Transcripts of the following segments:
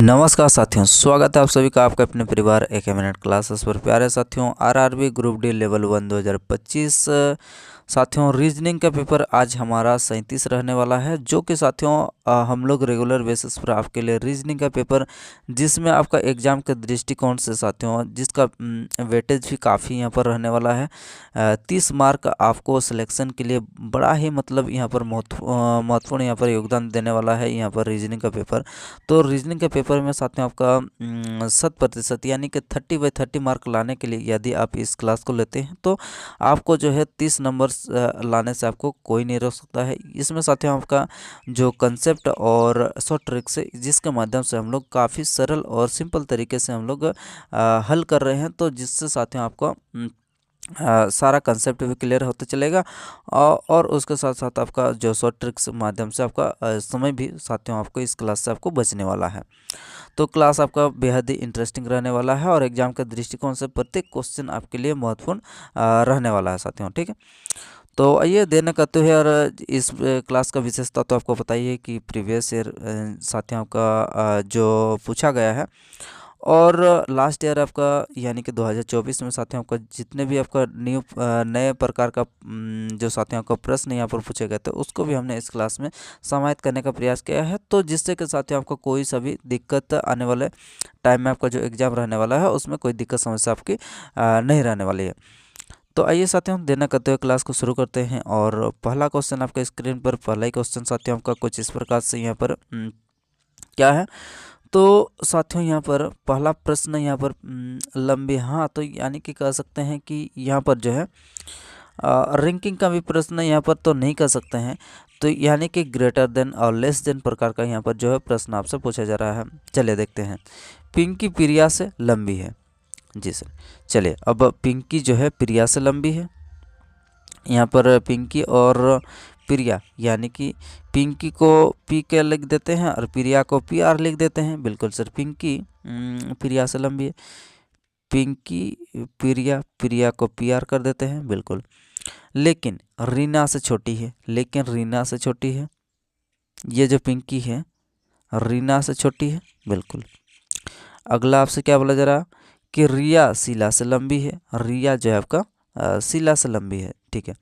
नमस्कार साथियों, स्वागत है आप सभी का आपका अपने परिवार एक मिनट क्लासेस पर। प्यारे साथियों, आरआरबी ग्रुप डी लेवल 1 2025 साथियों रीजनिंग का पेपर आज हमारा 37 रहने वाला है, जो कि साथियों हम लोग रेगुलर बेसिस पर आपके लिए रीजनिंग का पेपर जिसमें आपका एग्ज़ाम के दृष्टिकोण से साथियों जिसका वेटेज भी काफ़ी यहाँ पर रहने वाला है। 30 मार्क आपको सिलेक्शन के लिए बड़ा ही मतलब यहाँ पर महत्वपूर्ण यहाँ पर योगदान देने वाला है यहाँ पर रीजनिंग का पेपर। तो रीजनिंग के पेपर में साथियों आपका 100% यानी कि 30/30 मार्क लाने के लिए यदि आप इस क्लास को लेते हैं तो आपको जो है 30 नंबर लाने से आपको कोई नहीं रोक सकता है। इसमें साथियों आपका जो कंसेप्ट और शॉर्ट ट्रिक्स है जिसके माध्यम से हम लोग काफ़ी सरल और सिंपल तरीके से हम लोग हल कर रहे हैं, तो जिससे साथियों आपको सारा कंसेप्ट भी क्लियर होता चलेगा और उसके साथ साथ आपका जो शॉर्ट ट्रिक्स माध्यम से आपका समय भी साथियों आपको इस क्लास से आपको बचने वाला है। तो क्लास आपका बेहद ही इंटरेस्टिंग रहने वाला है और एग्जाम के दृष्टिकोण से प्रत्येक क्वेश्चन आपके लिए महत्वपूर्ण रहने वाला है साथियों। ठीक है, तो आइए देना करते हैं। और इस क्लास का विशेषता तो आपको पता ही है कि प्रीवियस ईयर साथियों का जो पूछा गया है और लास्ट ईयर आपका यानी कि 2024 में साथियों आपका जितने भी आपका नए प्रकार का जो साथियों का प्रश्न यहाँ पर पूछे गए थे उसको भी हमने इस क्लास में समाहित करने का प्रयास किया है, तो जिससे कि साथियों आपको कोई सा भी दिक्कत आने वाले टाइम में आपका जो एग्ज़ाम रहने वाला है उसमें कोई दिक्कत समस्या आपकी नहीं रहने वाली है। तो आइए साथियों देना करते हुए क्लास को शुरू करते हैं। और पहला क्वेश्चन आपका स्क्रीन पर, पहला ही क्वेश्चन साथियों आपका कुछ इस प्रकार से यहाँ पर क्या है। तो साथियों यहाँ पर पहला प्रश्न यहाँ पर लंबी, हाँ तो यानी कि कह सकते हैं कि यहाँ पर जो है रैंकिंग का भी प्रश्न यहाँ पर तो नहीं कर सकते हैं, तो यानी कि ग्रेटर देन और लेस देन प्रकार का यहाँ पर जो है प्रश्न आपसे पूछा जा रहा है। चलिए देखते हैं। पिंकी प्रिया से लंबी है। जी सर, चलिए अब पिंकी जो है प्रिया से लंबी है। यहाँ पर पिंकी और प्रिया यानी कि पिंकी को पी के लिख देते हैं और प्रिया को पी आर लिख देते हैं। बिल्कुल सर, पिंकी प्रिया से लंबी है। पिंकी प्रिया, प्रिया को पी आर कर देते हैं। बिल्कुल, लेकिन रीना से छोटी है, लेकिन रीना से छोटी है। ये जो पिंकी है रीना से छोटी है। बिल्कुल, अगला आपसे क्या बोला जा रहा कि रिया शीला से लंबी है। रिया जो है आपका शीला से लंबी है। ठीक है,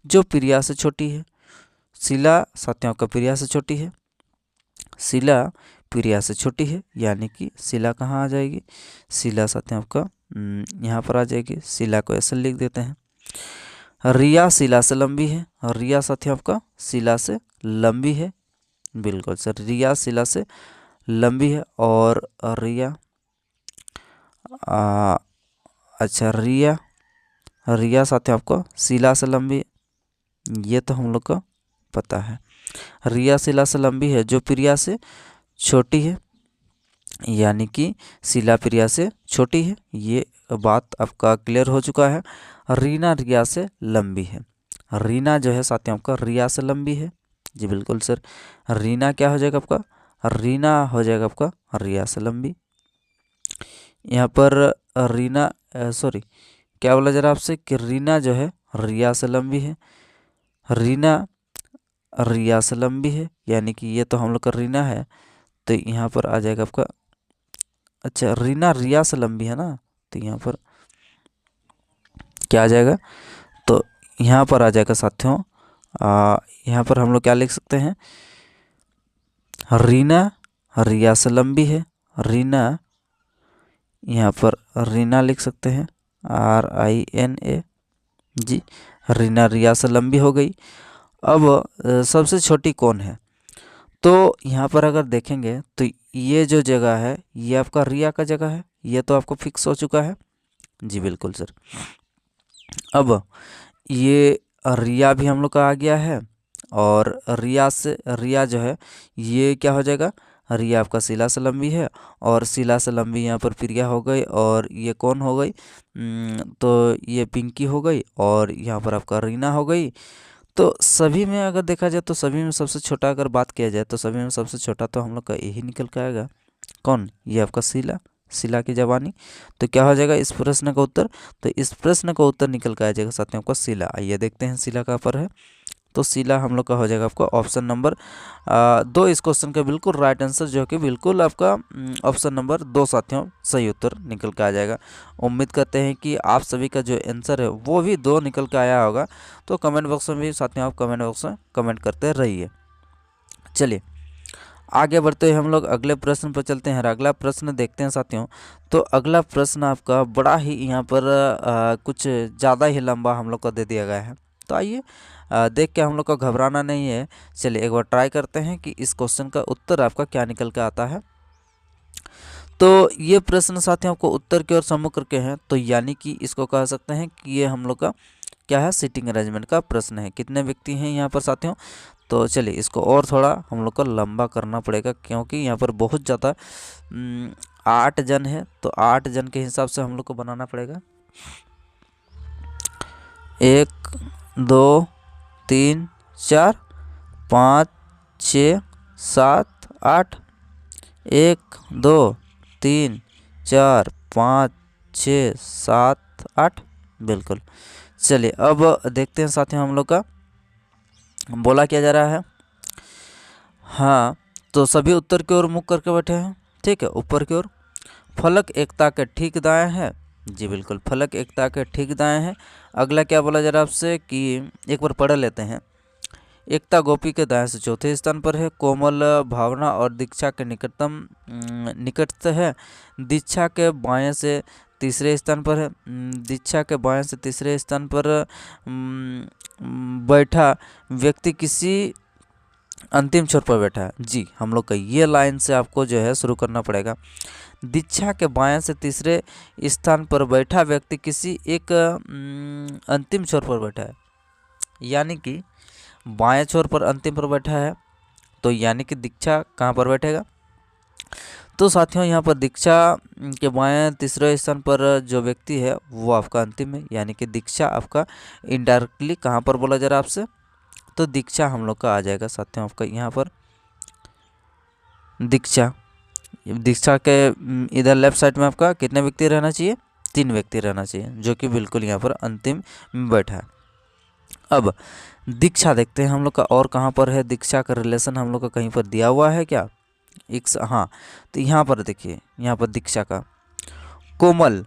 जो प्रिया से छोटी है। शीला साथियों का प्रिया से छोटी है। शीला प्रिया से छोटी है यानी कि शीला कहाँ आ जाएगी, शीला साथियों आपका यहाँ पर आ जाएगी। शीला को ऐसे लिख देते हैं। रिया शीला से लंबी है। रिया साथियों आपका शीला से लंबी है। बिल्कुल सर, रिया शीला से लंबी है। और रिया अच्छा रिया साथियों आपको शीला से लंबी है, ये तो हम लोग को पता है। रिया शीला से लंबी है, जो प्रिया से छोटी है यानी कि शीला प्रिया से छोटी है। ये बात आपका क्लियर हो चुका है। रीना रिया से लंबी है। रीना जो है साथियों आपका रिया से लंबी है। जी बिल्कुल सर, रीना क्या हो जाएगा आपका, रीना हो जाएगा आपका रिया से लंबी। यहाँ पर रीना सॉरी क्या बोला जा रहा है आपसे कि रीना जो है रिया से लंबी है। रीना रिया से लंबी है यानी कि ये तो हम लोग का रीना है, तो यहाँ पर आ जाएगा आपका अच्छा रीना रिया से लंबी है ना, तो यहाँ पर क्या आ जाएगा, तो यहाँ पर आ जाएगा साथियों यहाँ पर हम लोग क्या लिख सकते हैं, रीना रिया से लंबी है। रीना यहाँ पर रीना लिख सकते हैं, RINA। जी, रीना रिया से लंबी हो गई। अब सबसे छोटी कौन है, तो यहाँ पर अगर देखेंगे तो ये जो जगह है ये आपका रिया का जगह है, ये तो आपको फिक्स हो चुका है। जी बिल्कुल सर, अब ये रिया भी हम लोग का आ गया है और रिया से रिया जो है ये क्या हो जाएगा, रिया आपका शीला से लंबी है और शीला से लंबी यहाँ पर प्रिया हो गई और ये कौन हो गई, तो ये पिंकी हो गई और यहाँ पर आपका रीना हो गई। तो सभी में अगर देखा जाए तो सभी में सबसे छोटा अगर बात किया जाए तो सभी में सबसे छोटा तो हम लोग का यही निकल के आएगा। कौन, ये आपका शीला, शीला की जवानी। तो क्या हो जाएगा इस प्रश्न का उत्तर, तो इस प्रश्न का उत्तर निकल के आ जाएगा साथियों आपका शीला। आइए देखते हैं शीला कहाँ पर है। तो सीला हम लोग का हो जाएगा आपका ऑप्शन नंबर 2 इस क्वेश्चन का बिल्कुल राइट आंसर जो कि बिल्कुल आपका ऑप्शन नंबर 2 साथियों सही उत्तर निकल के आ जाएगा। उम्मीद करते हैं कि आप सभी का जो आंसर है वो भी 2 निकल के आया होगा। तो कमेंट बॉक्स में भी साथियों आप कमेंट बॉक्स में कमेंट करते रहिए। चलिए आगे बढ़ते हुए हम लोग अगले प्रश्न पर चलते हैं और अगला प्रश्न देखते हैं साथियों। तो अगला प्रश्न आपका बड़ा ही यहाँ पर कुछ ज़्यादा ही लंबा हम लोग को दे दिया गया है। तो आइए देख के हम लोग को घबराना नहीं है। चलिए एक बार ट्राई करते हैं कि इस क्वेश्चन का उत्तर आपका क्या निकल के आता है। तो ये प्रश्न साथियों आपको उत्तर की ओर सम्मुख करके हैं, तो यानी कि इसको कह सकते हैं कि ये हम लोग का क्या है, सीटिंग अरेंजमेंट का प्रश्न है। कितने व्यक्ति हैं यहाँ पर साथियों? तो चलिए इसको और थोड़ा हम लोग को लंबा करना पड़ेगा, क्योंकि यहाँ पर बहुत ज़्यादा 8 जन है। तो 8 जन के हिसाब से हम लोग को बनाना पड़ेगा। 1 2 3 4 5 6 7 8 1 2 3 4 5 6 7 8 बिल्कुल। चलिए अब देखते हैं साथियों हम लोग का बोला क्या जा रहा है। हाँ, तो सभी उत्तर की ओर मुख करके बैठे हैं, ठीक है, ऊपर की ओर। फलक एकता के ठीक दाएं है, जी बिल्कुल, फलक एकता के ठीक दाएं है। अगला क्या बोला जा रहा है आपसे कि एक बार पढ़ लेते हैं। एकता गोपी के दाएं से चौथे स्थान पर है, कोमल भावना और दीक्षा के निकटस्थ है। दीक्षा के बाएं से तीसरे स्थान पर है। दीक्षा के बाएं से तीसरे स्थान पर बैठा व्यक्ति किसी अंतिम छोर पर बैठा है। जी, हम लोग का ये लाइन से आपको जो है शुरू करना पड़ेगा। दीक्षा के बाएं से तीसरे स्थान पर बैठा व्यक्ति किसी एक अंतिम छोर पर बैठा है, यानी कि बाएं छोर पर अंतिम पर बैठा है। तो यानी कि दीक्षा कहाँ पर बैठेगा? तो साथियों यहाँ पर दीक्षा के बाएं तीसरे स्थान पर जो व्यक्ति है वो आपका अंतिम है, यानी कि दीक्षा आपका इनडायरेक्टली कहाँ पर बोला जा रहा है आपसे? तो दीक्षा हम लोग का आ जाएगा साथियों आपका यहाँ पर दीक्षा के इधर लेफ्ट साइड में आपका कितने व्यक्ति रहना चाहिए? 3 व्यक्ति रहना चाहिए, जो कि बिल्कुल यहाँ पर अंतिम में बैठा है। अब दीक्षा देखते हैं हम लोग का और कहाँ पर है। दीक्षा का रिलेशन हम लोग का कहीं पर दिया हुआ है क्या? हाँ, तो यहाँ पर देखिए, यहाँ पर दीक्षा का कोमल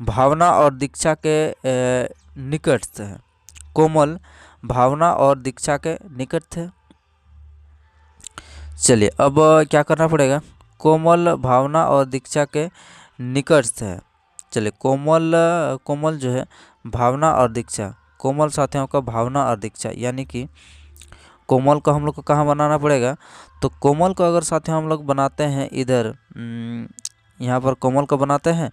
भावना और दीक्षा के निकटस्थ है। कोमल भावना और दीक्षा के निकट थे। चलिए अब क्या करना पड़ेगा? कोमल भावना और दीक्षा के निकटस्थ है। चलिए कोमल जो है भावना और दीक्षा, कोमल साथियों का भावना और दीक्षा, यानी कि कोमल को हम लोग को कहाँ बनाना पड़ेगा? तो कोमल को अगर साथियों हम लोग बनाते हैं इधर यहाँ पर कोमल को बनाते हैं,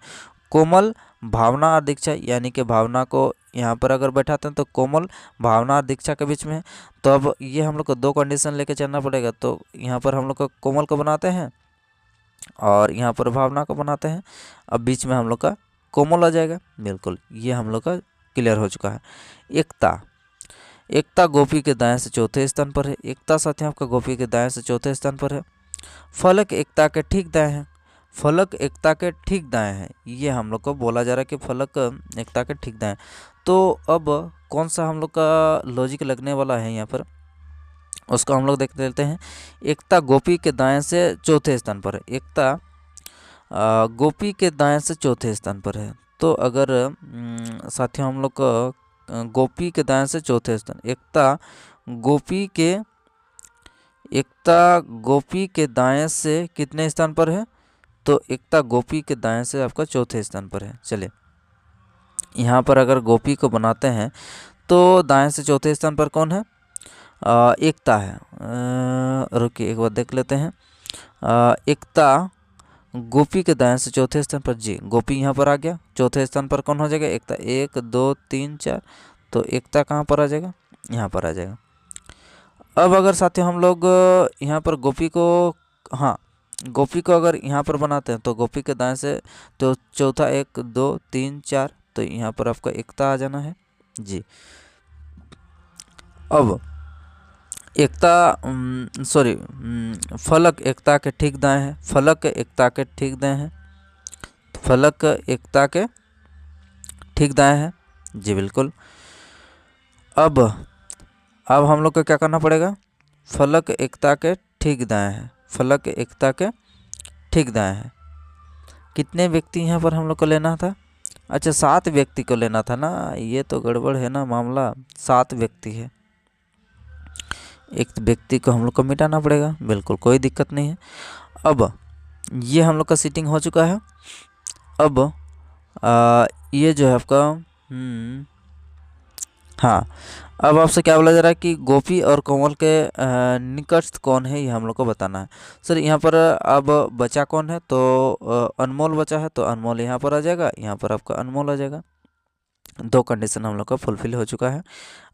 कोमल भावना और दीक्षा, यानी कि भावना को यहाँ पर अगर बैठाते हैं तो कोमल भावना और दीक्षा के बीच में है। तो अब ये हम लोग को 2 कंडीशन लेके चलना पड़ेगा। तो यहाँ पर हम लोग को कोमल को बनाते हैं और यहाँ पर भावना को बनाते हैं। अब बीच में हम लोग का कोमल आ जाएगा। बिल्कुल, ये हम लोग का क्लियर हो चुका है। एकता गोपी के दाएं से चौथे स्थान पर है। एकता साथियों आपका गोपी के दाएं से चौथे स्थान पर है। फलक एकता के ठीक दाएं है। फलक एकता के ठीक दाएं है, ये हम लोग को बोला जा रहा है कि फलक एकता के ठीक दाएं। तो अब कौन सा हम लोग का लॉजिक लगने वाला है यहाँ पर, उसको हम लोग देख लेते हैं। एकता गोपी के दाएं से चौथे स्थान पर है। एकता गोपी के दाएं से चौथे स्थान पर है। तो अगर साथियों हम लोग को गोपी के दाएं से चौथे स्थान, एकता गोपी के दाएं से कितने स्थान पर है? तो एकता गोपी के दाएं से आपका चौथे स्थान पर है। चलिए यहाँ पर अगर गोपी को बनाते हैं तो दाएं से चौथे स्थान पर कौन है? एकता है। रुकिए एक बार देख लेते हैं। एकता गोपी के दाएं से चौथे स्थान पर, जी गोपी यहाँ पर आ गया। चौथे स्थान पर कौन हो जाएगा? एकता। 1 2 3 4, तो एकता कहाँ पर आ जाएगा? यहाँ पर आ जाएगा। अब अगर साथियों हम लोग यहाँ पर गोपी को अगर यहाँ पर बनाते हैं तो गोपी के दाएं से तो चौथा 1 2 3 4, तो यहाँ पर आपका एकता आ जाना है। जी, अब फलक एकता के ठीक दाएं है। फलक एकता के ठीक दाएं है। फलक एकता के ठीक दाएं है, जी बिल्कुल। अब अब हम लोग को क्या करना पड़ेगा, फलक एकता के ठीक दाएं है, फलक एकता के ठीक दाएं है। कितने व्यक्ति यहाँ पर हम लोग को लेना था, अच्छा 7 व्यक्ति को लेना था ना, ये तो गड़बड़ है ना मामला, 7 व्यक्ति है, एक व्यक्ति को हम लोग को मिटाना पड़ेगा, बिल्कुल कोई दिक्कत नहीं है। अब ये हम लोग का सीटिंग हो चुका है। अब ये जो है आपका हाँ, अब आपसे क्या बोला जा रहा है कि गोपी और कोमल के निकटस्थ कौन है, ये हम लोग को बताना है। सर यहाँ पर अब बचा कौन है, तो अनमोल बचा है, तो अनमोल यहाँ पर आ जाएगा, यहाँ पर आपका अनमोल आ जाएगा। 2 कंडीशन हम लोग का फुलफिल हो चुका है।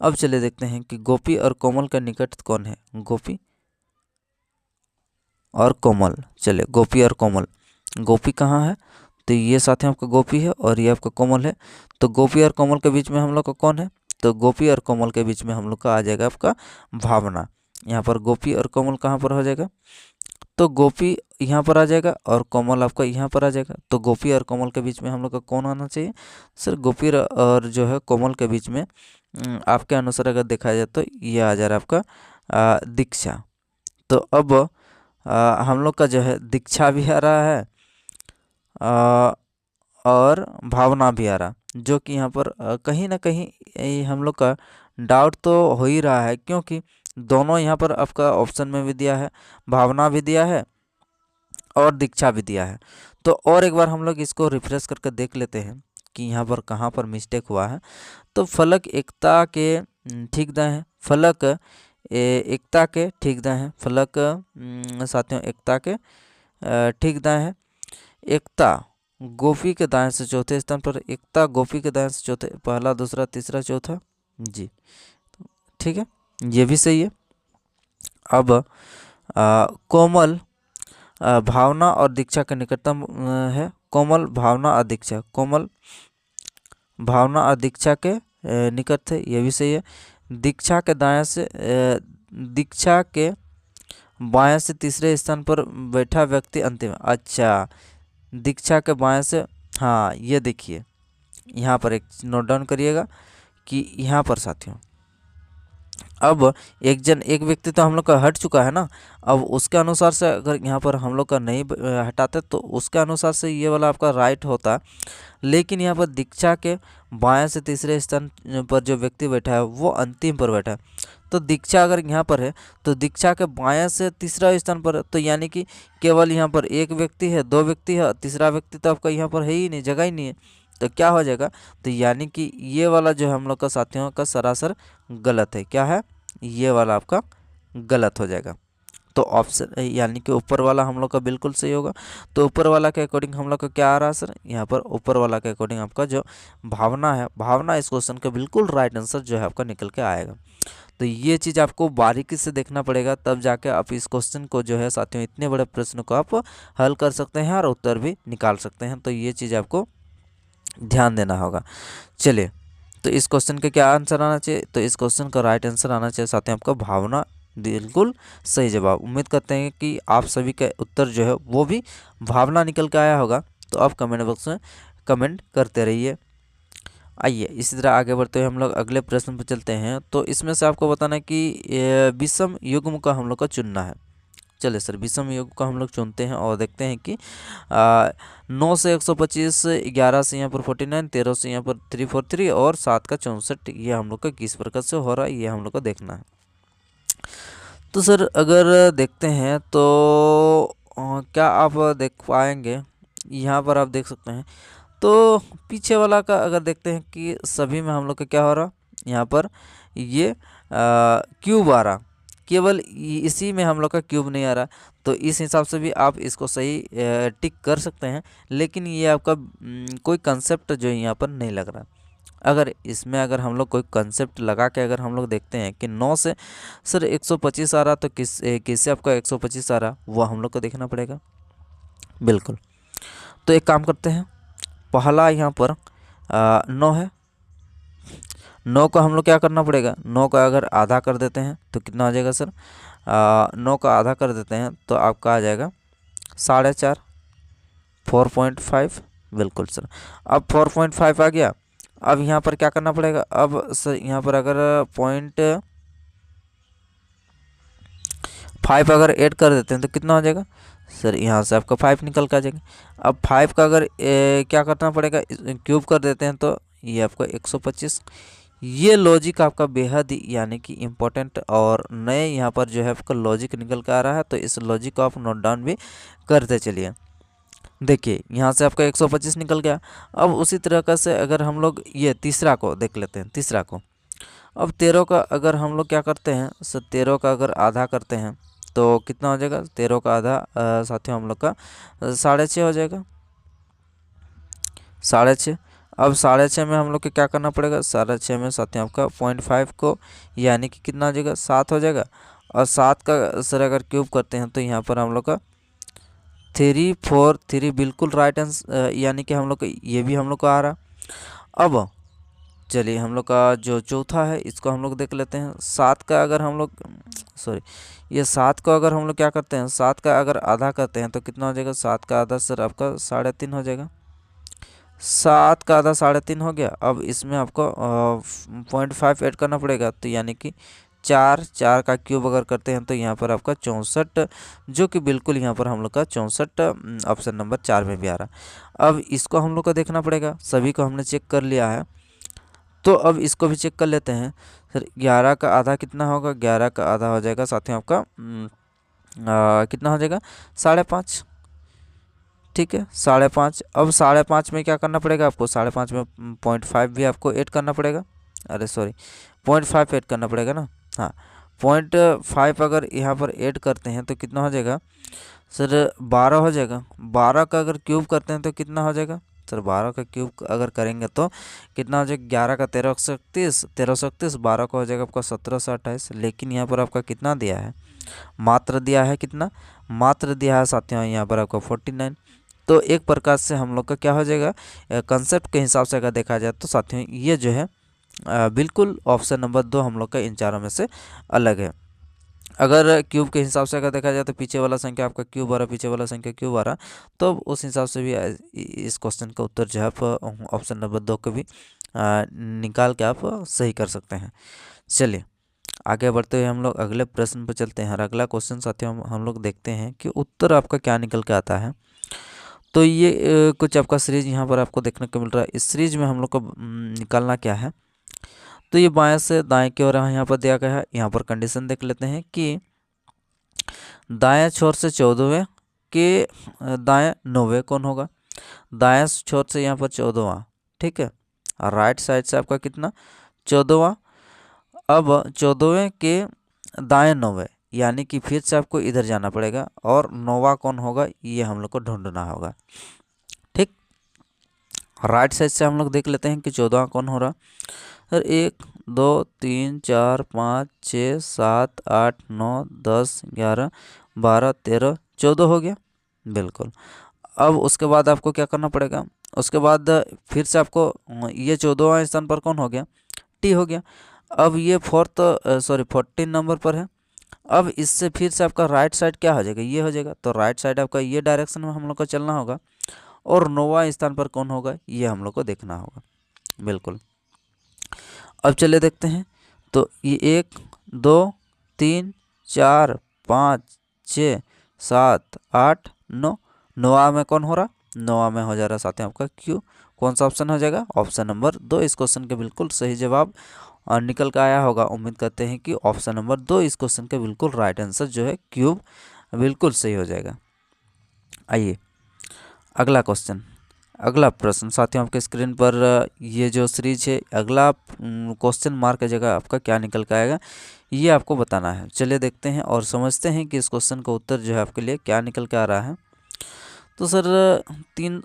अब चलिए देखते हैं कि गोपी और कोमल का निकटस्थ कौन है, गोपी और कोमल। चलिए गोपी और कोमल, गोपी कहाँ है, तो ये साथ में आपका गोपी है और ये आपका कोमल है। तो गोपी और कोमल के बीच में हम लोग का कौन है, तो गोपी और कोमल के बीच में हम लोग का आ जाएगा आपका भावना। यहाँ पर गोपी और कोमल कहाँ पर हो जाएगा, तो गोपी यहाँ पर आ जाएगा और कोमल आपका यहाँ पर आ जाएगा। तो गोपी और कोमल के बीच में हम लोग का कौन आना चाहिए, सर गोपी और जो है कोमल के बीच में आपके अनुसार अगर देखा जाए तो ये आ जा रहा है आपका दीक्षा। तो अब हम लोग का जो है दीक्षा भी आ रहा है और भावना भी आ रहा, जो कि यहाँ पर कहीं ना कहीं हम लोग का डाउट तो हो ही रहा है, क्योंकि दोनों यहाँ पर आपका ऑप्शन में भी दिया है, भावना भी दिया है और दीक्षा भी दिया है। तो और एक बार हम लोग इसको रिफ्रेश करके देख लेते हैं कि यहाँ पर कहाँ पर मिस्टेक हुआ है। तो फलक एकता के ठीक दाएं है, फलक एकता के ठीक दाएं है, फलक साथियों एकता के ठीक दाएं है। एकता गोपी के दाएं से चौथे स्थान पर, एकता गोपी के दाएं से चौथे, पहला दूसरा तीसरा चौथा जी, ठीक है, ये भी सही है। अब कोमल भावना और दीक्षा के निकटतम है, कोमल भावना और दीक्षा, कोमल भावना और दीक्षा के निकट थे, ये भी सही है। दीक्षा के दाएं से दीक्षा के बाएं से तीसरे स्थान पर बैठा व्यक्ति अंतिम, अच्छा दीक्षा के बाएं से, हाँ ये देखिए यहाँ पर एक नोट डाउन करिएगा कि यहाँ पर साथियों अब एक व्यक्ति तो हम लोग का हट चुका है ना, अब उसके अनुसार से अगर यहाँ पर हम लोग का नहीं हटाते तो उसके अनुसार से ये वाला आपका राइट होता, लेकिन यहाँ पर दीक्षा के बाएं से तीसरे स्थान पर जो व्यक्ति बैठा है वो अंतिम पर बैठा है। तो दीक्षा अगर यहाँ पर है तो दीक्षा के बाएं से तीसरा स्थान पर है, तो यानी कि केवल यहाँ पर एक व्यक्ति है, 2 व्यक्ति है, तीसरा व्यक्ति तो आपका यहाँ पर है ही नहीं, जगह ही नहीं है, तो क्या हो जाएगा, तो यानी कि ये वाला जो है हम लोग का साथियों का सरासर गलत है, क्या है, ये वाला आपका गलत हो जाएगा। तो ऑप्शन यानी कि ऊपर वाला हम लोग का बिल्कुल सही होगा। तो ऊपर वाला के अकॉर्डिंग हम लोग का क्या आ रहा है सर, यहाँ पर ऊपर वाला के अकॉर्डिंग आपका जो भावना है, भावना इस क्वेश्चन का बिल्कुल राइट आंसर जो है आपका निकल के आएगा। तो ये चीज़ आपको बारीकी से देखना पड़ेगा, तब जाके आप इस क्वेश्चन को जो है साथियों इतने बड़े प्रश्न को आप हल कर सकते हैं और उत्तर भी निकाल सकते हैं। तो ये चीज़ आपको ध्यान देना होगा। चलिए, तो इस क्वेश्चन का क्या आंसर आना चाहिए, तो इस क्वेश्चन का राइट आंसर आना चाहिए साथियों आपका भावना, बिल्कुल सही जवाब। उम्मीद करते हैं कि आप सभी का उत्तर जो है वो भी भावना निकल के आया होगा। तो आप कमेंट बॉक्स में कमेंट करते रहिए। आइए इसी तरह आगे बढ़ते हुए हम लोग अगले प्रश्न पर चलते हैं। तो इसमें से आपको बताना है कि विषम युग्म का हम लोग का चुनना है। चलिए सर, विषम युग्म का हम लोग चुनते हैं और देखते हैं कि 9 से 125, 11 से यहाँ पर 49, 13 से यहाँ पर 343 और 7 का 64, ये हम लोग का किस प्रकार से हो रहा है ये हम लोग को देखना है। तो सर अगर देखते हैं तो क्या आप देख पाएंगे, यहाँ पर आप देख सकते हैं। तो पीछे वाला का अगर देखते हैं कि सभी में हम लोग का क्या हो रहा, यहाँ पर ये क्यूब आ रहा, केवल इसी में हम लोग का क्यूब नहीं आ रहा। तो इस हिसाब से भी आप इसको सही टिक कर सकते हैं, लेकिन ये आपका कोई कंसेप्ट जो यहाँ पर नहीं लग रहा। अगर इसमें अगर हम लोग कोई कंसेप्ट लगा के अगर हम लोग देखते हैं कि 9 से सर 125 आ रहा, तो किससे आपका 125 आ रहा वो हम लोग को देखना पड़ेगा। बिल्कुल, तो एक काम करते हैं, पहला यहाँ पर 9 है, 9 का हम लोग क्या करना पड़ेगा, 9 का अगर आधा कर देते हैं तो कितना आ जाएगा सर, 9 का आधा कर देते हैं तो आपका आ जाएगा 4.5, 4.5। बिल्कुल सर, अब 4.5 आ गया। अब यहाँ पर क्या करना पड़ेगा, अब सर यहाँ पर अगर 5 अगर ऐड कर देते हैं तो कितना हो जाएगा सर, यहाँ से आपका 5 निकल कर आ जाएगा। अब 5 का अगर क्या करना पड़ेगा, क्यूब कर देते हैं तो ये आपका 125। ये लॉजिक आपका बेहद यानी कि इम्पोर्टेंट और नए यहाँ पर जो है आपका लॉजिक निकल कर आ रहा है, तो इस लॉजिक को आप नोट डाउन भी करते चलिए। देखिए यहाँ से आपका 125 निकल गया। अब उसी तरह से अगर हम लोग ये तीसरा को देख लेते हैं, तीसरा को अब 13 का अगर हम लोग क्या करते हैं सर, 13 का अगर आधा करते हैं तो कितना हो जाएगा, 13 का आधा साथियों हम लोग का 6.5 हो जाएगा, 6.5। अब 6.5 में हम लोग को क्या करना पड़ेगा, 6.5 में साथियों आपका 0.5 को यानी कि कितना हो जाएगा 7 हो जाएगा। और 7 का सर अगर क्यूब करते हैं तो यहाँ पर हम लोग का 3 4 3 बिल्कुल राइट आंसर, यानी कि हम लोग को ये भी हम लोग को आ रहा। अब चलिए हम लोग का जो चौथा है इसको हम लोग देख लेते हैं। 7 का अगर हम लोग सॉरी ये 7 को अगर हम लोग क्या करते हैं, 7 का अगर आधा करते हैं तो कितना हो जाएगा, 7 का आधा सर आपका 3.5 हो जाएगा। 7 का आधा 3.5 हो गया। अब इसमें आपको 0.5 ऐड करना पड़ेगा, तो यानी कि 4 का क्यूब अगर करते हैं तो यहाँ पर आपका 64, जो कि बिल्कुल यहाँ पर हम लोग का 64 ऑप्शन नंबर 4 में भी आ रहा। अब इसको हम लोग को देखना पड़ेगा, सभी को हमने चेक कर लिया है तो अब इसको भी चेक कर लेते हैं। सर 11 का आधा कितना होगा, 11 का आधा हो जाएगा साथियों आपका कितना हो जाएगा 5.5, ठीक है 5.5। अब 5.5 में क्या करना पड़ेगा आपको, 5.5 में 0.5 भी आपको ऐड करना पड़ेगा, अरे सॉरी 0.5 ऐड करना पड़ेगा ना, हाँ 0.5 अगर यहाँ पर ऐड करते हैं तो कितना हो जाएगा सर 12 हो जाएगा। 12 का अगर क्यूब करते हैं तो कितना हो जाएगा सर, 12 का क्यूब अगर करेंगे तो कितना हो जाएगा, 11 का 1331, 12 का हो जाएगा आपका 1728। लेकिन यहाँ पर आपका कितना दिया है, मात्र दिया है, कितना मात्र दिया है साथियों यहाँ पर आपका 49। तो एक प्रकार से हम लोग का क्या हो जाएगा, कंसेप्ट के हिसाब से अगर देखा जाए तो साथियों ये जो है बिल्कुल ऑप्शन नंबर 2 हम लोग का इन चारों में से अलग है। अगर क्यूब के हिसाब से अगर देखा जाए तो पीछे वाला संख्या आपका क्यूब आ रहा, पीछे वाला संख्या क्यूब आ रहा, तो उस हिसाब से भी इस क्वेश्चन का उत्तर जो है आप ऑप्शन नंबर 2 को भी निकाल के आप सही कर सकते हैं। चलिए आगे बढ़ते हुए हम लोग अगले प्रश्न पर चलते हैं। और अगला क्वेश्चन साथियों हम लोग देखते हैं कि उत्तर आपका क्या निकल के आता है। तो ये कुछ आपका सीरीज यहाँ पर आपको देखने को मिल रहा है। इस सीरीज में हम लोग को निकालना क्या है, तो ये बाएं से दाएं की ओर यहाँ पर दिया गया है। यहाँ पर कंडीशन देख लेते हैं कि दाएं छोर से 14वें के दाएं 9वें कौन होगा। दाएं छोर से यहाँ पर 14वां, ठीक है, और राइट साइड से आपका कितना 14वां। अब 14वें के दाएं 9वें, यानी कि फिर से आपको इधर जाना पड़ेगा और 9वां कौन होगा ये हम लोग को ढूंढना होगा, ठीक। राइट साइड से हम लोग देख लेते हैं कि 14वां कौन हो रहा। सर 1 2 3 4 5 6 7 8 9 10 11 12 13 14 हो गया, बिल्कुल। अब उसके बाद आपको क्या करना पड़ेगा, उसके बाद फिर से आपको ये 14वां स्थान पर कौन हो गया, टी हो गया। अब ये 14 नंबर पर है। अब इससे फिर से आपका राइट साइड क्या हो जाएगा, ये हो जाएगा। तो राइट साइड आपका ये डायरेक्शन में हम लोग को चलना होगा और 9वां स्थान पर कौन होगा ये हम लोग को देखना होगा, बिल्कुल। अब चले देखते हैं। तो ये 1 2 3 4 5 6 7 8 9, 9वां में कौन हो रहा, 9वां में हो जा रहा साथियों आपका क्यू। कौन सा ऑप्शन हो जाएगा, ऑप्शन नंबर 2। इस क्वेश्चन के बिल्कुल सही जवाब निकल कर आया होगा। उम्मीद करते हैं कि ऑप्शन नंबर 2 इस क्वेश्चन का बिल्कुल राइट आंसर जो है क्यूब बिल्कुल सही हो जाएगा। आइए अगला क्वेश्चन, अगला प्रश्न साथियों आपके स्क्रीन पर ये जो सीरीज है, अगला क्वेश्चन मार्क की जगह आपका क्या निकल कर आएगा ये आपको बताना है। चलिए देखते हैं और समझते हैं कि इस क्वेश्चन का उत्तर जो है आपके लिए क्या निकल के आ रहा है। तो सर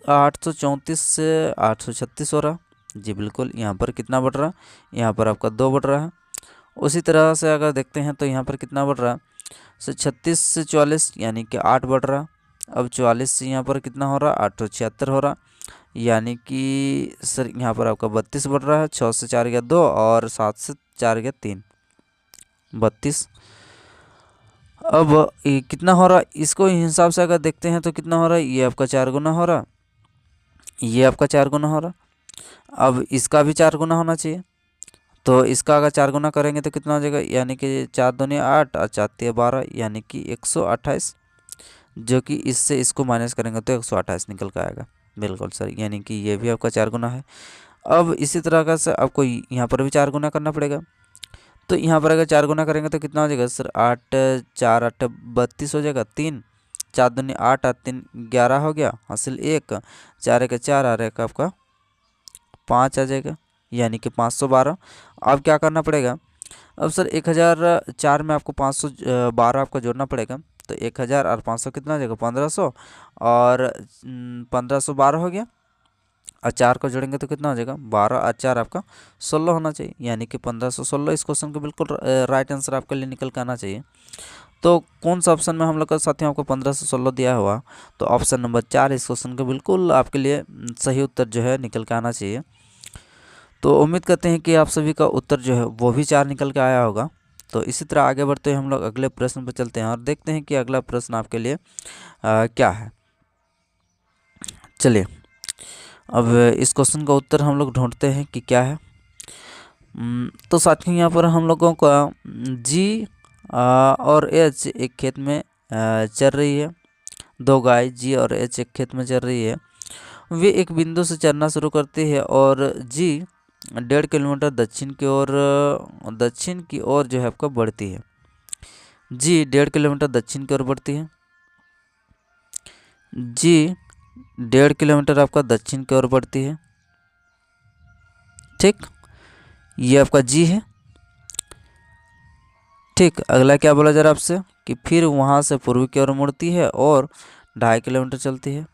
834 से 836 हो रहा, जी बिल्कुल। यहाँ पर कितना बढ़ रहा, यहाँ पर आपका 2 बढ़ रहा है। उसी तरह से अगर देखते हैं तो यहाँ पर कितना बढ़ रहा है, सर 36 से 44 यानी कि 8 बढ़ रहा। अब 44 से यहाँ पर कितना हो रहा, 876 हो रहा, यानी कि सर यहाँ पर आपका 32 बढ़ रहा है। 6 से 4 गया 2 और 7 से 4 गया 3, 32। अब ये कितना हो रहा, इसको हिसाब से अगर देखते हैं तो कितना हो रहा है, ये आपका 4 गुना हो रहा, ये आपका 4 गुना हो रहा। अब इसका भी 4 गुना होना चाहिए, तो इसका अगर 4 गुना करेंगे तो कितना हो जाएगा, यानी कि 4 दूनी 8 और 4 तिया 12, यानी कि 128, जो कि इससे इसको माइनस करेंगे तो 128 निकल कर आएगा। बिल्कुल सर, यानी कि ये भी आपका 4 गुना है। अब इसी तरह का सर आपको यहाँ पर भी 4 गुना करना पड़ेगा। तो यहाँ पर अगर 4 गुना करेंगे तो कितना हो जाएगा सर, 8 4 8 32 हो जाएगा, 3 4 दूनी 8 और 3 11 हो गया, हासिल 1 4 1 4 और 1 आपका 5 आ जाएगा, यानी कि 512। अब क्या करना पड़ेगा, अब सर 1004 में आपको 512 आपको जोड़ना पड़ेगा। तो 1000 और 500 कितना हो जाएगा, 1500, और 1512 हो गया, और 4 को जोड़ेंगे तो कितना हो जाएगा, 12 और 4 आपका 16 होना चाहिए, यानी कि 1516। इस क्वेश्चन का बिल्कुल राइट आंसर आपके लिए निकल कर आना चाहिए। तो कौन सा ऑप्शन में हम लोग का साथियों आपको 1516 दिया हुआ, तो ऑप्शन नंबर 4 इस क्वेश्चन का बिल्कुल आपके लिए सही उत्तर जो है निकल कर आना चाहिए। तो उम्मीद करते हैं कि आप सभी का उत्तर जो है वो भी 4 निकल के आया होगा। तो इसी तरह आगे बढ़ते हुए हम लोग अगले प्रश्न पर चलते हैं और देखते हैं कि अगला प्रश्न आपके लिए क्या है। चलिए, अब इस क्वेश्चन का उत्तर हम लोग ढूंढते हैं कि क्या है। तो साथियों यहाँ पर हम लोगों का जी और एच एक खेत में चर रही है। 2 गाय जी और एच एक खेत में चर रही है। वे एक बिंदु से चरना शुरू करती है और जी 1.5 किलोमीटर दक्षिण की ओर जो है आपका बढ़ती है। जी 1.5 किलोमीटर दक्षिण की ओर बढ़ती है। जी 1.5 किलोमीटर आपका दक्षिण की ओर बढ़ती है। ठीक, ये आपका जी है। ठीक, अगला क्या बोला जा रहा है आपसे कि फिर वहाँ से पूर्व की ओर मुड़ती है और 2.5 किलोमीटर चलती है।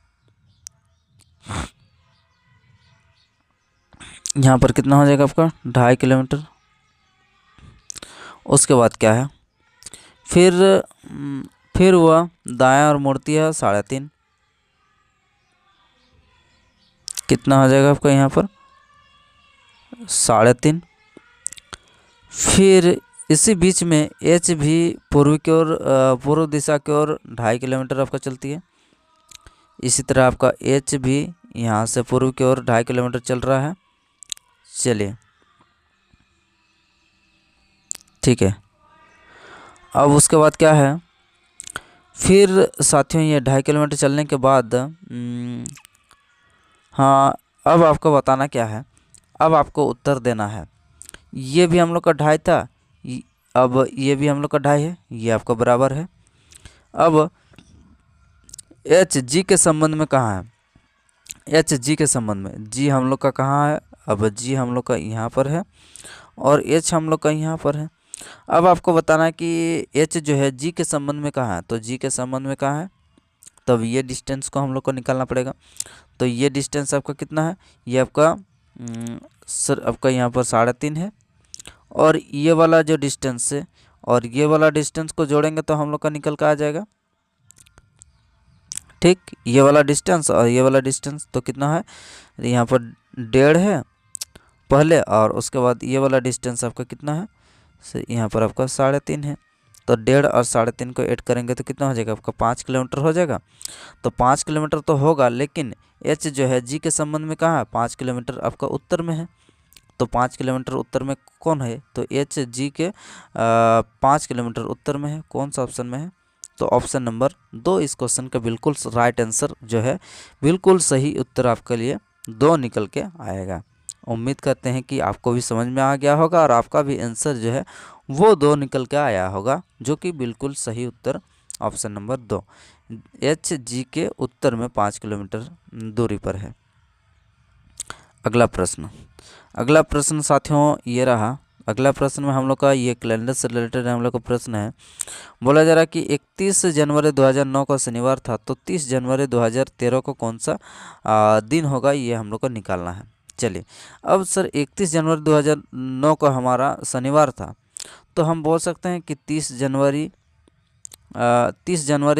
यहाँ पर कितना हो जाएगा आपका, 2.5 किलोमीटर। उसके बाद क्या है, फिर वह दायां और मुड़ती है 3.5। कितना हो जाएगा आपका यहाँ पर, 3.5। फिर इसी बीच में एच भी पूर्व की ओर पूर्व दिशा की ओर 2.5 किलोमीटर आपका चलती है। इसी तरह आपका एच भी यहाँ से पूर्व की ओर 2.5 किलोमीटर चल रहा है। चलिए, ठीक है। अब उसके बाद क्या है, फिर साथियों ये 2.5 किलोमीटर चलने के बाद हाँ, अब आपको बताना क्या है, अब आपको उत्तर देना है। ये भी हम लोग का 2.5 था, अब ये भी हम लोग का 2.5 है, ये आपका बराबर है। अब एच जी के संबंध में कहाँ है, एच जी के संबंध में जी हम लोग का कहाँ है, अब जी हम लोग का यहाँ पर है और एच हम लोग का यहाँ पर है। अब आपको बताना है कि एच जो है जी के संबंध में कहाँ है, तो जी के संबंध में कहाँ है, तब ये डिस्टेंस को हम लोग को निकालना पड़ेगा। तो ये डिस्टेंस आपका कितना है, ये आपका सर आपका यहाँ पर 3.5 है, और ये वाला जो डिस्टेंस है और ये वाला डिस्टेंस को जोड़ेंगे तो हम लोग का निकल कर आ जाएगा। ठीक, ये वाला डिस्टेंस और ये वाला डिस्टेंस तो कितना है, यहाँ पर 1.5 है पहले, और उसके बाद ये वाला डिस्टेंस आपका कितना है, यहाँ पर आपका 3.5 है। तो 1.5 और 3.5 को ऐड करेंगे तो कितना हो जाएगा आपका, 5 किलोमीटर हो जाएगा। तो 5 किलोमीटर तो होगा, लेकिन एच जो है जी के संबंध में कहाँ है, 5 किलोमीटर आपका उत्तर में है। तो 5 किलोमीटर उत्तर में कौन है, तो एच जी के 5 किलोमीटर उत्तर में है। कौन सा ऑप्शन में है, तो ऑप्शन नंबर 2 इस क्वेश्चन का बिल्कुल राइट आंसर जो है, बिल्कुल सही उत्तर आपके लिए 2 निकल के आएगा। उम्मीद करते हैं कि आपको भी समझ में आ गया होगा और आपका भी आंसर जो है वो 2 निकल के आया होगा, जो कि बिल्कुल सही उत्तर ऑप्शन नंबर 2 एच जी के उत्तर में 5 किलोमीटर दूरी पर है। अगला प्रश्न साथियों ये रहा। अगला प्रश्न में हम लोग का ये कैलेंडर से रिलेटेड हम लोग का प्रश्न है। बोला जा रहा है कि 31 जनवरी 2009 का शनिवार था, तो 30 जनवरी 2013 को कौन सा दिन होगा, ये हम लोग को निकालना है। चलिए, अब सर 31 जनवरी 2009 को हमारा शनिवार था, तो हम बोल सकते हैं कि 30 जनवरी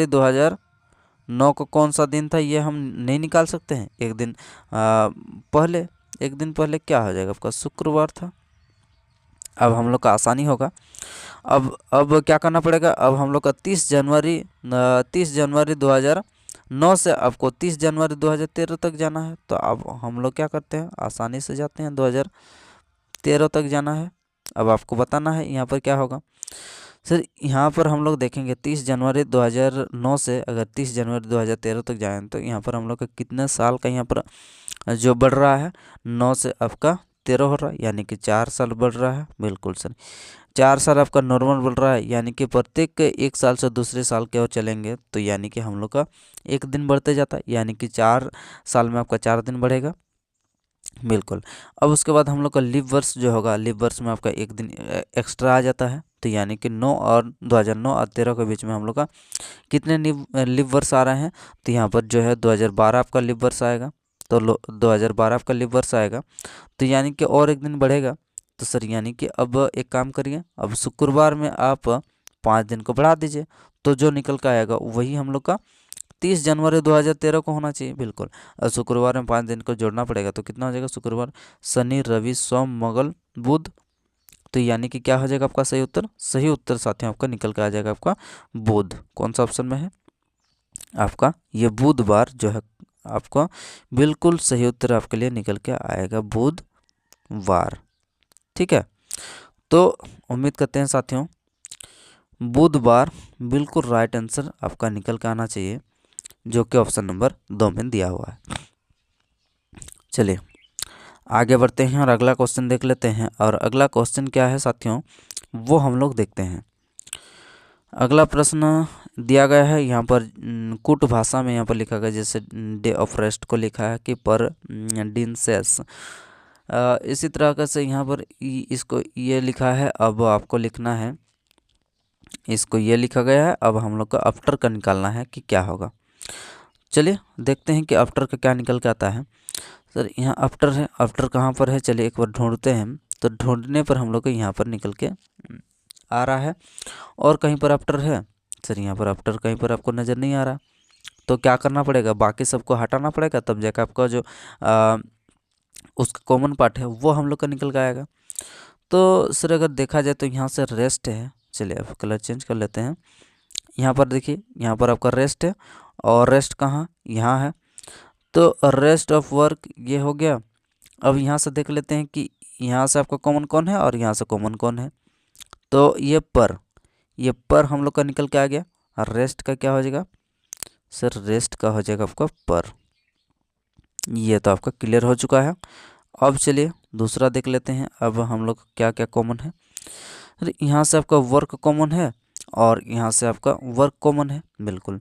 2009 को कौन सा दिन था, ये हम नहीं निकाल सकते हैं। एक दिन पहले क्या हो जाएगा आपका, शुक्रवार था। अब हम लोग का आसानी होगा। अब क्या करना पड़ेगा, अब हम लोग का 30 जनवरी 2009 से आपको 30 जनवरी 2013 तक जाना है। तो अब हम लोग क्या करते हैं, आसानी से जाते हैं, 2013 तक जाना है। अब आपको बताना है यहाँ पर क्या होगा। सर यहाँ पर हम लोग देखेंगे 30 जनवरी 2009 से अगर 30 जनवरी 2013 तक जाएँ तो यहाँ पर हम लोग का कितने साल का यहाँ पर जो बढ़ रहा है, 9 से आपका 13 हो रहा है, यानी कि 4 साल बढ़ रहा है। बिल्कुल सर, 4 साल आपका नॉर्मल बढ़ रहा है, यानी कि प्रत्येक 1 साल से दूसरे साल की ओर चलेंगे तो यानी कि हम लोग का 1 दिन बढ़ते जाता है, यानी कि 4 साल में आपका 4 दिन बढ़ेगा। बिल्कुल। अब उसके बाद हम लोग का लीप वर्ष जो होगा, लीप वर्ष में आपका 1 दिन एक्स्ट्रा आ जाता है, तो यानी कि 9 और 2009 और 13 के बीच में हम लोग का कितने लीप वर्ष आ रहे हैं, तो यहाँ पर जो है 2012 आपका लीप वर्ष आएगा, तो 2012 आपका लीप वर्ष आएगा, तो यानी कि और 1 दिन बढ़ेगा। तो सर यानी कि अब एक काम करिए, अब शुक्रवार में आप 5 दिन को बढ़ा दीजिए, तो जो निकल कर आएगा वही हम लोग का 30 जनवरी 2013 को होना चाहिए। बिल्कुल, और शुक्रवार में 5 दिन को जोड़ना पड़ेगा, तो कितना हो जाएगा, शुक्रवार शनि रवि सोम मंगल बुध, तो यानी कि क्या हो जाएगा आपका सही उत्तर। सही उत्तर साथियों आपका निकल कर आ जाएगा आपका बुध। कौन सा ऑप्शन में है आपका, ये बुधवार जो है आपका बिल्कुल सही उत्तर आपके लिए निकल के आएगा, बुधवार। ठीक है, तो उम्मीद करते हैं साथियों बुधवार बिल्कुल राइट आंसर आपका निकल के आना चाहिए, जो कि ऑप्शन नंबर 2 में दिया हुआ है। चलिए आगे बढ़ते हैं और अगला क्वेश्चन देख लेते हैं। और अगला क्वेश्चन क्या है साथियों, वो हम लोग देखते हैं। अगला प्रश्न दिया गया है यहाँ पर कूट भाषा में, यहाँ पर लिखा गया जैसे डे ऑफ रेस्ट को लिखा है कि पर डिनसेस, इसी तरह का से यहाँ पर इसको ये लिखा है। अब आपको लिखना है, इसको ये लिखा गया है, अब हम लोग को आफ्टर का निकालना है कि क्या होगा। चलिए देखते हैं कि आफ्टर का क्या निकल के आता है। सर यहाँ आफ्टर है, आफ्टर कहाँ पर है, चलिए एक बार ढूंढते हैं, तो ढूंढने पर हम लोग को यहाँ पर निकल के आ रहा है। और कहीं पर आफ्टर है, सर यहाँ पर आफ्टर कहीं पर आपको नज़र नहीं आ रहा, तो क्या करना पड़ेगा, बाकी सबको हटाना पड़ेगा, तब जाकर आपका जो उसका कॉमन पार्ट है वो हम लोग का निकल के आएगा। तो सर अगर देखा जाए तो यहाँ से रेस्ट है, चलिए अब कलर चेंज कर लेते हैं। यहाँ पर देखिए, यहाँ पर आपका रेस्ट है, और रेस्ट कहाँ, यहाँ है, तो रेस्ट ऑफ वर्क ये हो गया। अब यहाँ से देख लेते हैं कि यहाँ से आपका कॉमन कौन है और यहाँ से कॉमन कौन है, तो ये पर हम लोग का निकल के आ गया। और रेस्ट का क्या हो जाएगा, सर रेस्ट का हो जाएगा आपका पर। ये तो आपका क्लियर हो चुका है। अब चलिए दूसरा देख लेते हैं, अब हम लोग क्या क्या कॉमन है। अरे यहाँ से आपका वर्क कॉमन है और यहाँ से आपका वर्क कॉमन है। बिल्कुल,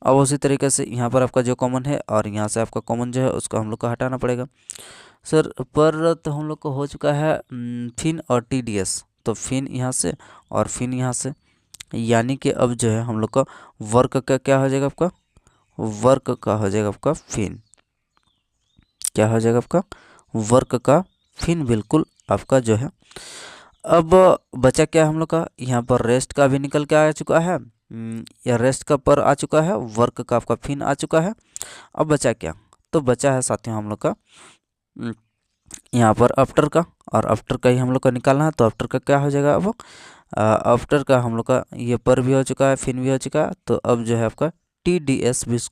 अब उसी तरीके से यहाँ पर आपका जो कॉमन है और यहाँ से आपका कॉमन जो है उसको हम लोग को हटाना पड़ेगा। सर पर तो हम लोग को हो चुका है फिन और टीडीएस, तो फिन यहाँ से और फिन यहाँ से, यानी कि अब जो है हम लोग का वर्क का क्या हो जाएगा, आपका वर्क का हो जाएगा आपका फिन। क्या हो जाएगा आपका वर्क का फिन। बिल्कुल आपका जो है अब बचा क्या हम लोग का, यहाँ पर रेस्ट का भी निकल के आ चुका है, या रेस्ट का पर आ चुका है, वर्क का आपका फिन आ चुका है। अब बचा क्या, तो बचा है साथियों हम लोग का यहाँ पर आफ्टर का, और आफ्टर का ही हम लोग का निकालना है। तो आफ्टर का क्या हो जाएगा, अब आफ्टर का हम लोग का ये पर भी हो चुका है, फिन भी हो चुका है, तो अब जो है आपका TDS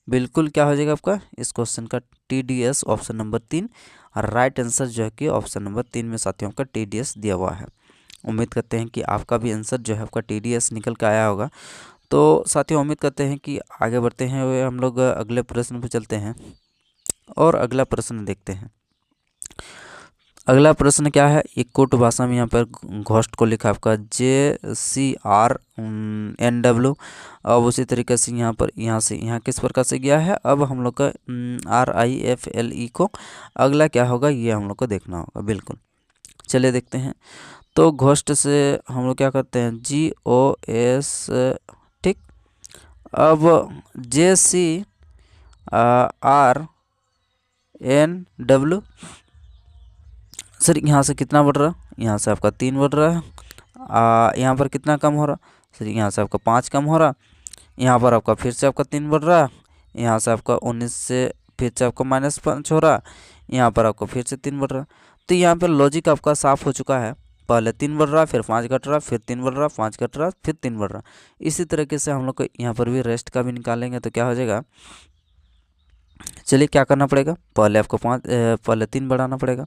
बिल्कुल क्या हो जाएगा आपका इस क्वेश्चन का TDS ऑप्शन नंबर 3। और राइट आंसर जो है कि ऑप्शन नंबर 3 में साथियों का TDS दिया हुआ है। उम्मीद करते हैं कि आपका भी आंसर जो है आपका TDS निकल के आया होगा। तो साथियों उम्मीद करते हैं कि आगे बढ़ते हैं, वे हम लोग अगले प्रश्न पर चलते हैं और अगला प्रश्न देखते हैं। अगला प्रश्न क्या है, एक कोट भाषा में यहाँ पर घोस्ट को लिखा आपका JCRNW। अब उसी तरीके से यहाँ पर यहाँ से किस प्रकार से गया है, अब हम लोग का RIFLE को अगला क्या होगा ये हम लोग को देखना होगा। बिल्कुल, चलिए देखते हैं। तो घोस्ट से हम लोग क्या करते हैं, GOS, ठीक। अब JCRNW, सर यहाँ से कितना बढ़ रहा, यहाँ से आपका 3 बढ़ रहा है, यहाँ पर कितना कम हो रहा, सर यहाँ से आपका 5 कम हो रहा, यहाँ पर आपका फिर से आपका 3 बढ़ रहा, यहाँ से आपका 19 से फिर से आपका -5 हो रहा, यहाँ पर आपको फिर से 3 बढ़ रहा। तो यहाँ पर लॉजिक आपका साफ हो चुका है, पहले 3 बढ़ रहा, फिर 5 घट रहा, फिर 3 बढ़ रहा, 5 घट रहा, फिर 3 बढ़ रहा। इसी तरीके से हम लोग को यहाँ पर भी रेस्ट का भी निकालेंगे, तो क्या हो जाएगा, चलिए क्या करना पड़ेगा, पहले आपको पहले 3 बढ़ाना पड़ेगा।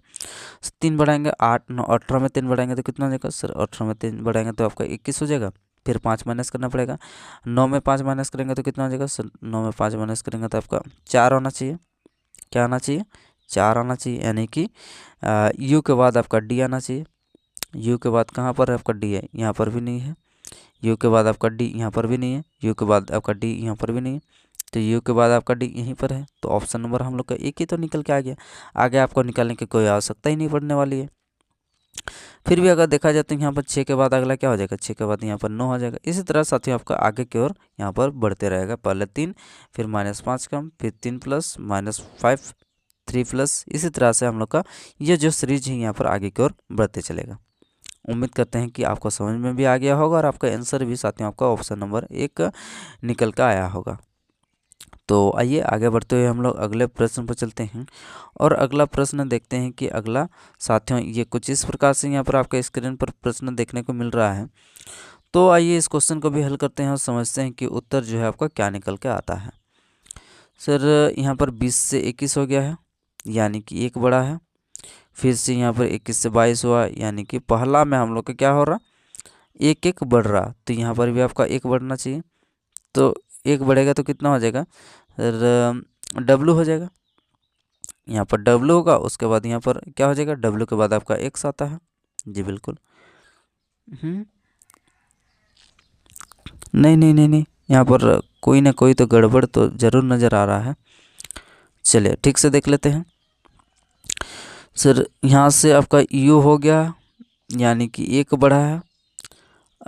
3 बढ़ाएंगे 8 9 18 में 3 बढ़ाएंगे तो कितना हो जाएगा सर, 18 में 3 बढ़ाएंगे तो आपका 21 हो जाएगा। फिर 5 माइनस करना पड़ेगा, 9 में 5 माइनस करेंगे तो कितना हो जाएगा सर, 9 में 5 माइनस करेंगे तो आपका 4 होना चाहिए। क्या आना चाहिए, 4 आना चाहिए, यानी कि यू के बाद आपका डी आना चाहिए। यू के बाद कहाँ पर आपका डी है, यहाँ पर भी नहीं है। यू के बाद आपका डी यहाँ पर भी नहीं है। यू के बाद आपका डी यहाँ पर भी नहीं है। तो यू के बाद आपका डी यहीं पर है। तो ऑप्शन नंबर हम लोग का एक ही तो निकल के आ गया। आगे आपको निकालने की कोई आवश्यकता ही नहीं पड़ने वाली है। फिर भी अगर देखा जाए तो यहाँ पर 6 के बाद अगला क्या हो जाएगा, 6 के बाद यहाँ पर 9 हो जाएगा। इसी तरह साथियों आपका आगे की ओर यहाँ पर बढ़ते रहेगा। पहले 3, फिर -5 कम, फिर 3 प्लस, -5, 3 प्लस। इसी तरह से हम लोग का ये जो सीरीज है यहाँ पर आगे की ओर बढ़ते चलेगा। उम्मीद करते हैं कि आपको समझ में भी आ गया होगा और आपका आंसर भी साथियों आपका ऑप्शन नंबर 1 निकल कर आया होगा। तो आइए आगे बढ़ते हुए हम लोग अगले प्रश्न पर चलते हैं और अगला प्रश्न देखते हैं कि अगला साथियों ये कुछ इस प्रकार से यहाँ पर आपके स्क्रीन पर प्रश्न देखने को मिल रहा है। तो आइए इस क्वेश्चन को भी हल करते हैं और समझते हैं कि उत्तर जो है आपका क्या निकल के आता है। सर यहाँ पर 20 से 21 हो गया है, यानी कि 1 बढ़ा है। फिर से यहाँ पर 21 से 22 हुआ, यानी कि पहला में हम लोग का क्या हो रहा, 1 बढ़ रहा। तो यहाँ पर भी आपका 1 बढ़ना चाहिए। तो 1 बढ़ेगा तो कितना हो जाएगा सर, डब्लू हो जाएगा। यहाँ पर डब्लू होगा, उसके बाद यहाँ पर क्या हो जाएगा, डब्लू के बाद आपका एक्स आता है। जी बिल्कुल। नहीं नहीं नहीं नहीं, यहाँ पर कोई ना कोई तो गड़बड़ तो ज़रूर नज़र आ रहा है। चलिए ठीक से देख लेते हैं। सर यहाँ से आपका यू हो गया, यानी कि 1 बढ़ा है।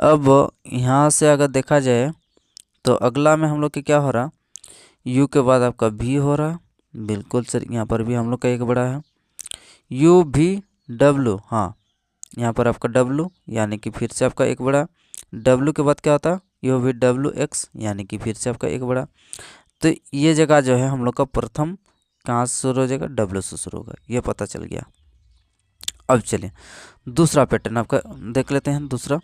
अब यहाँ से अगर देखा जाए तो अगला में हम लोग के क्या हो रहा, यू के बाद आपका भी हो रहा। बिल्कुल सर, यहाँ पर भी हम लोग का 1 बढ़ा है। यू भी डब्लू, हाँ यहाँ पर आपका डब्लू, यानी कि फिर से आपका 1 बढ़ा। डब्लू के बाद क्या होता, यू भी डब्लू एक्स, यानी कि फिर से आपका 1 बढ़ा। तो ये जगह जो है हम लोग का प्रथम कहाँ से शुरू हो जाएगा, डब्लू से शुरू होगा, ये पता चल गया। अब चलिए दूसरा पैटर्न आपका देख लेते हैं। दूसरा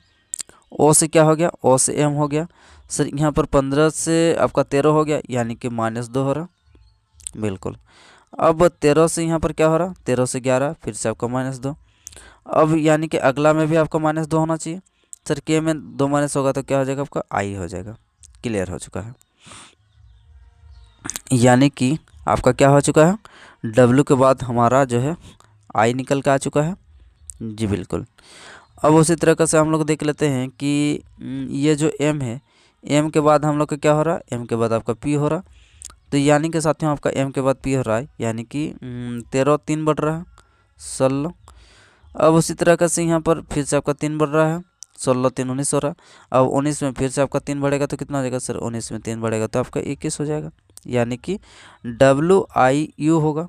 ओ से क्या हो गया, ओ से एम हो गया। सर यहाँ पर 15 से आपका 13 हो गया, यानी कि -2 हो रहा। बिल्कुल। अब 13 से यहाँ पर क्या हो रहा, 13 से 11, फिर से आपका -2। अब यानी कि अगला में भी आपका -2 होना चाहिए। सर के में 2 माइनस होगा तो क्या हो जाएगा, आपका आई हो जाएगा। क्लियर हो चुका है, यानी कि आपका क्या हो चुका है, डब्लू के बाद हमारा जो है आई निकल के आ चुका है। जी बिल्कुल। अब उसी तरीके से हम लोग देख लेते हैं कि ये जो एम है, एम के बाद हम लोग का क्या हो रहा है, एम के बाद आपका पी हो रहा। तो यानी कि साथियों आपका एम के बाद पी हो रहा है, यानी कि 13 3 बढ़ रहा है, 16। अब उसी तरीके से यहाँ पर फिर से आपका 3 बढ़ रहा है, 16 3 19 हो रहा। अब 19 में फिर से आपका 3 बढ़ेगा तो कितना हो जाएगा सर, 19 में 3 बढ़ेगा तो आपका 21 हो जाएगा, यानी कि WIU होगा।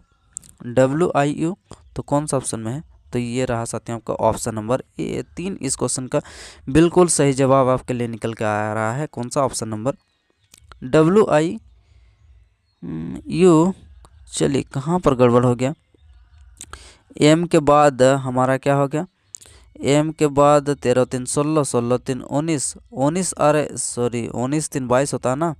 WIU तो कौन सा ऑप्शन में है, तो ये रहा साथियों आपका ऑप्शन नंबर 3। इस क्वेश्चन का बिल्कुल सही जवाब आपके लिए निकल के आ रहा है। कौन सा, ऑप्शन नंबर WIU। चलिए कहाँ पर गड़बड़ हो गया, एम के बाद हमारा क्या हो गया, एम के बाद 13 3 16, 16 3 19, 19 अरे सॉरी 19 3 22 होता है ना।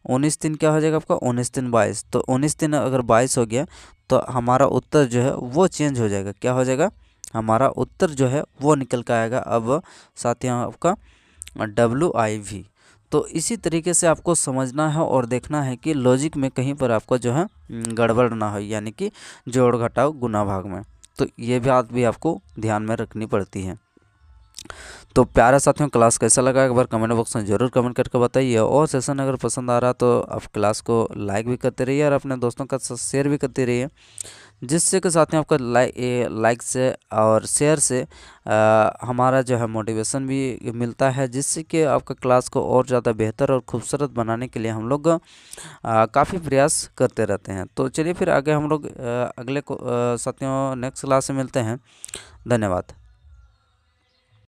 19 3 क्या हो जाएगा आपका, 19 3 22। तो 19 3 अगर 22 हो गया तो हमारा उत्तर जो है वो चेंज हो जाएगा। क्या हो जाएगा, हमारा उत्तर जो है वो निकल कर आएगा अब साथियों आपका WIV। तो इसी तरीके से आपको समझना है और देखना है कि लॉजिक में कहीं पर आपको जो है गड़बड़ ना हो, यानी कि जोड़ घटाव गुना भाग में। तो ये बात भी आपको ध्यान में रखनी पड़ती है। तो प्यारे साथियों क्लास कैसा लगा एक बार कमेंट बॉक्स में ज़रूर कमेंट करके बताइए। और सेशन अगर पसंद आ रहा तो आप क्लास को लाइक भी करते रहिए और अपने दोस्तों का शेयर भी करते रहिए, जिससे कि साथियों आपका लाइक से और शेयर से हमारा जो है मोटिवेशन भी मिलता है, जिससे कि आपका क्लास को और ज़्यादा बेहतर और खूबसूरत बनाने के लिए हम लोग काफ़ी प्रयास करते रहते हैं। तो चलिए फिर आगे हम लोग अगले साथियों नेक्स्ट क्लास से मिलते हैं। धन्यवाद।